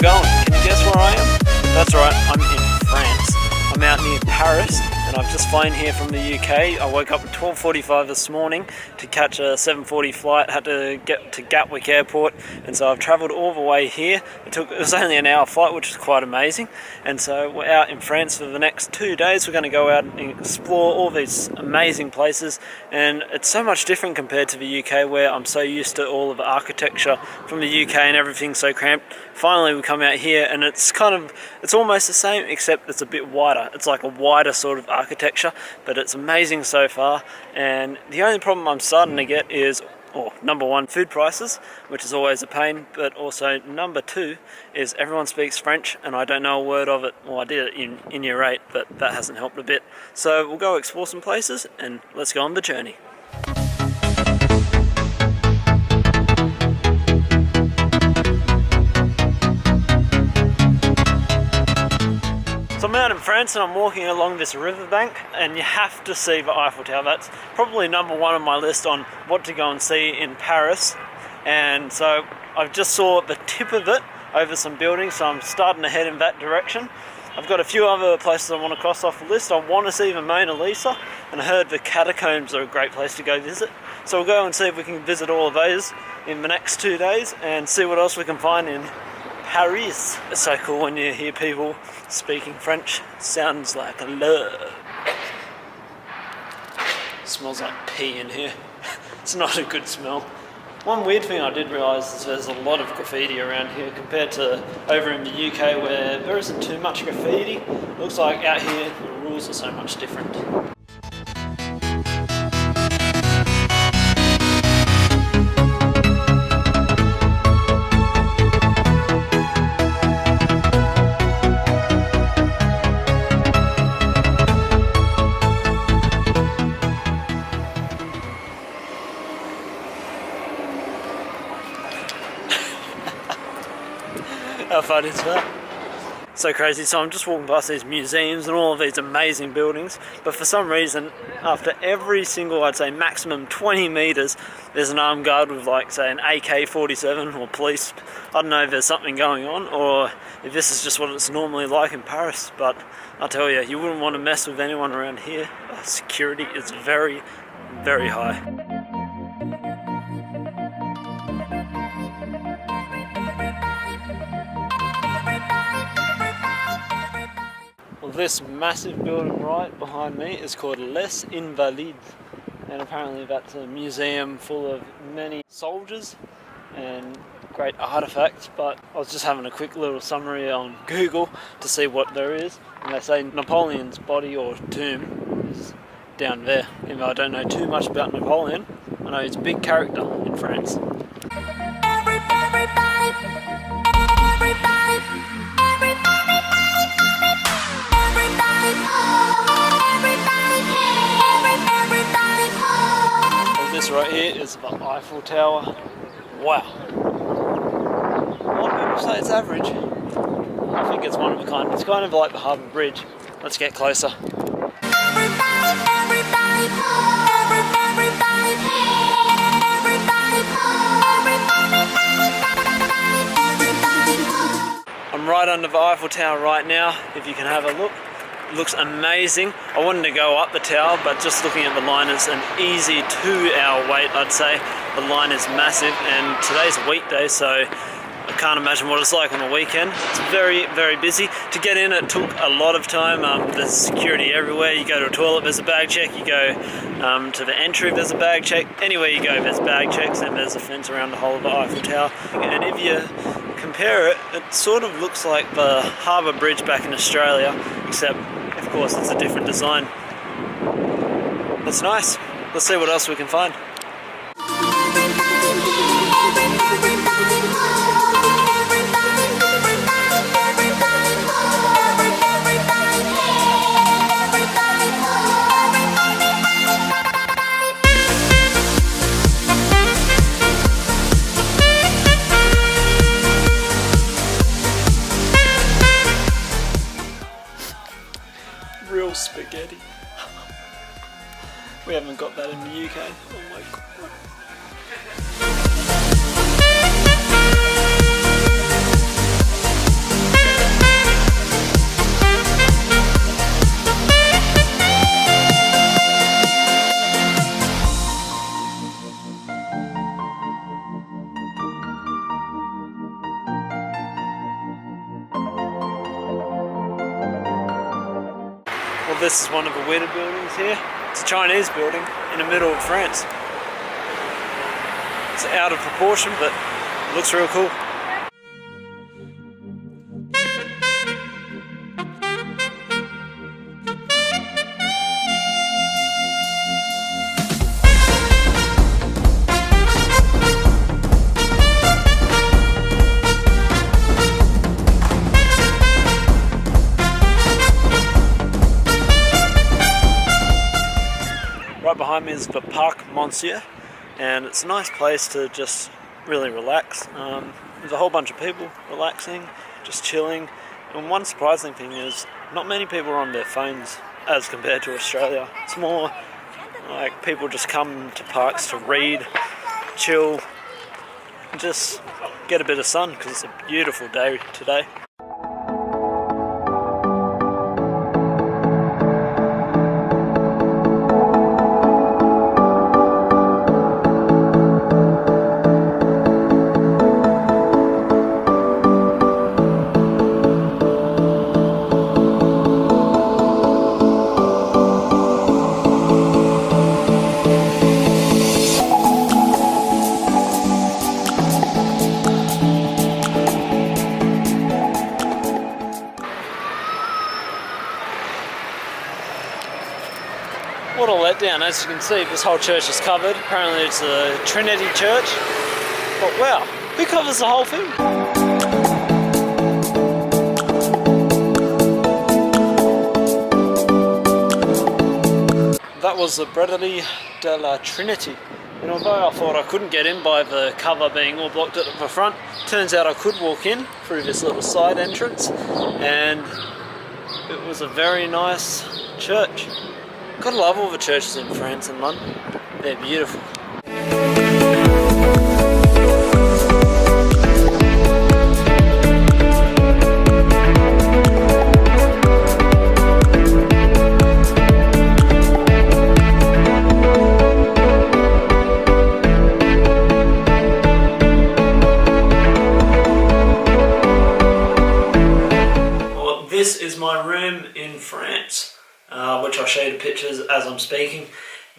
we're going. Can you guess where I am? That's right, I'm in France. I'm out near Paris, and I've just flown here from the UK. I woke up at 12:45 this morning to catch a 7:40 flight. Had to get to Gatwick Airport, and so I've travelled all the way here. It was only an hour flight, which is quite amazing. And so we're out in France for the next 2 days. We're going to go out and explore all these amazing places, and it's so much different compared to the UK, where I'm so used to all of the architecture from the UK and everything so cramped. Finally we come out here and it's almost the same, except it's a bit wider. It's like a wider sort of architecture, but it's amazing so far. And the only problem I'm starting to get is, number one, food prices, which is always a pain, but also number two is everyone speaks French and I don't know a word of it. Well, I did it in year 8, but that hasn't helped a bit. So we'll go explore some places and let's go on the journey. So I'm out in France and I'm walking along this riverbank, and you have to see the Eiffel Tower. That's probably number one on my list on what to go and see in Paris. And so I just saw the tip of it over some buildings, so I'm starting to head in that direction. I've got a few other places I want to cross off the list. I want to see the Mona Lisa, and I heard the catacombs are a great place to go visit. So we'll go and see if we can visit all of those in the next 2 days and see what else we can find in Paris. It's so cool when you hear people speaking French. Sounds like love. Smells like pee in here. It's not a good smell. One weird thing I did realise is there's a lot of graffiti around here compared to over in the UK, where there isn't too much graffiti. Looks like out here the rules are so much different. How fun is that? So crazy. So I'm just walking past these museums and all of these amazing buildings, but for some reason, after every single, I'd say maximum 20 metres, there's an armed guard with, like, say, an AK-47 or police. I don't know if there's something going on or if this is just what it's normally like in Paris, but I'll tell you, you wouldn't want to mess with anyone around here. Security is very, very high. This massive building right behind me is called Les Invalides, and apparently that's a museum full of many soldiers and great artifacts. But I was just having a quick little summary on Google to see what there is, and they say Napoleon's body or tomb is down there. Even though I don't know too much about Napoleon, I know he's a big character in France. This right here is the Eiffel Tower. Wow. A lot of people say it's average. I think it's one of a kind. It's kind of like the Harvey Bridge. Let's get closer. I'm right under the Eiffel Tower right now, if you can have a look. It looks amazing. I wanted to go up the tower, but just looking at the line, it's an easy 2-hour wait, I'd say. The line is massive, and today's a weekday, so I can't imagine what it's like on the weekend. It's very, very busy. To get in, it took a lot of time. There's security everywhere. You go to a toilet, there's a bag check. You go to the entry, there's a bag check. Anywhere you go, there's bag checks, and there's a fence around the whole of the Eiffel Tower. And if you compare it, it sort of looks like the Harbour Bridge back in Australia, except of course it's a different design. That's nice. Let's see what else we can find. Real spaghetti. We haven't got that in the UK. Oh my god. this is one of the weirder buildings here. It's a Chinese building in the middle of France. It's out of proportion, but it looks real cool. Right behind me is the Parc Monsieur, and it's a nice place to just really relax. There's a whole bunch of people relaxing, just chilling, and one surprising thing is not many people are on their phones as compared to Australia. It's more like people just come to parks to read, chill, and just get a bit of sun because it's a beautiful day today. What a letdown. As you can see, this whole church is covered. Apparently it's a Trinity church. But wow, who covers the whole thing? That was the Brasserie de la Trinity. And although I thought I couldn't get in by the cover being all blocked at the front, turns out I could walk in through this little side entrance, and it was a very nice church. Gotta love all the churches in France and London. They're beautiful. Well, this is my room in France. Which I'll show you the pictures as I'm speaking.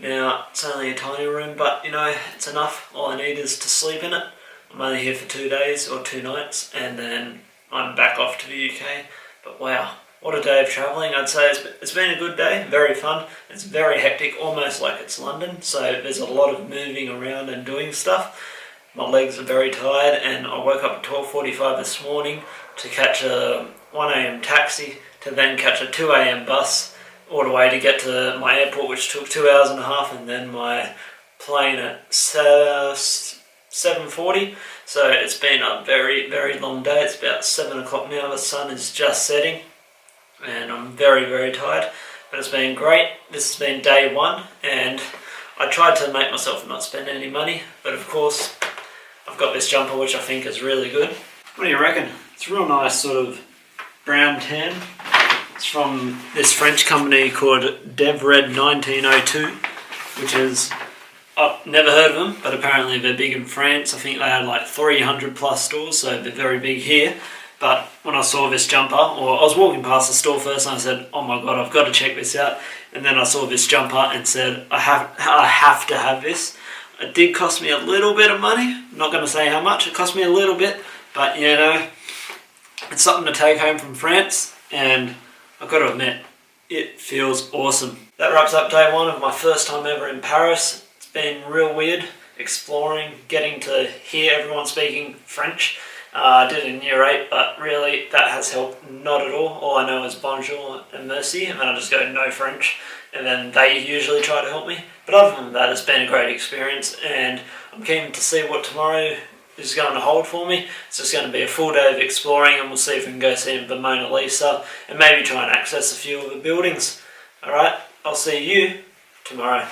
Now, it's only a tiny room, but you know, it's enough. All I need is to sleep in it. I'm only here for 2 days or 2 nights, and then I'm back off to the UK. But wow, what a day of travelling. I'd say it's been a good day, very fun. It's very hectic, almost like it's London, so there's a lot of moving around and doing stuff. My legs are very tired, and I woke up at 12:45 this morning to catch a 1 AM taxi, to then catch a 2 AM bus, all the way to get to my airport, which took 2 hours and a half, and then my plane at 7:40. So it's been a very, very long day. It's about 7 o'clock now. The sun is just setting, and I'm very, very tired. But it's been great. This has been day one, and I tried to make myself not spend any money, but of course, I've got this jumper, which I think is really good. What do you reckon? It's a real nice sort of brown tan. It's from this French company called Devred 1902, which is, I've never heard of them, but apparently they're big in France. I think they had like 300 plus stores, so they're very big here. But when I saw this jumper, or I was walking past the store first, and I said, oh my god, I've got to check this out. And then I saw this jumper and said, I have to have this. It did cost me a little bit of money. I'm not going to say how much. It cost me a little bit, but you know, it's something to take home from France, and I've got to admit, it feels awesome. That wraps up day one of my first time ever in Paris. It's been real weird, exploring, getting to hear everyone speaking French. I did in year 8, but really that has helped not at all. All I know is bonjour and merci, and then I just go no French, and then they usually try to help me. But other than that, it's been a great experience, and I'm keen to see what tomorrow is going to hold for me. It's just going to be a full day of exploring, and we'll see if we can go see the Mona Lisa and maybe try and access a few of the buildings. Alright, I'll see you tomorrow.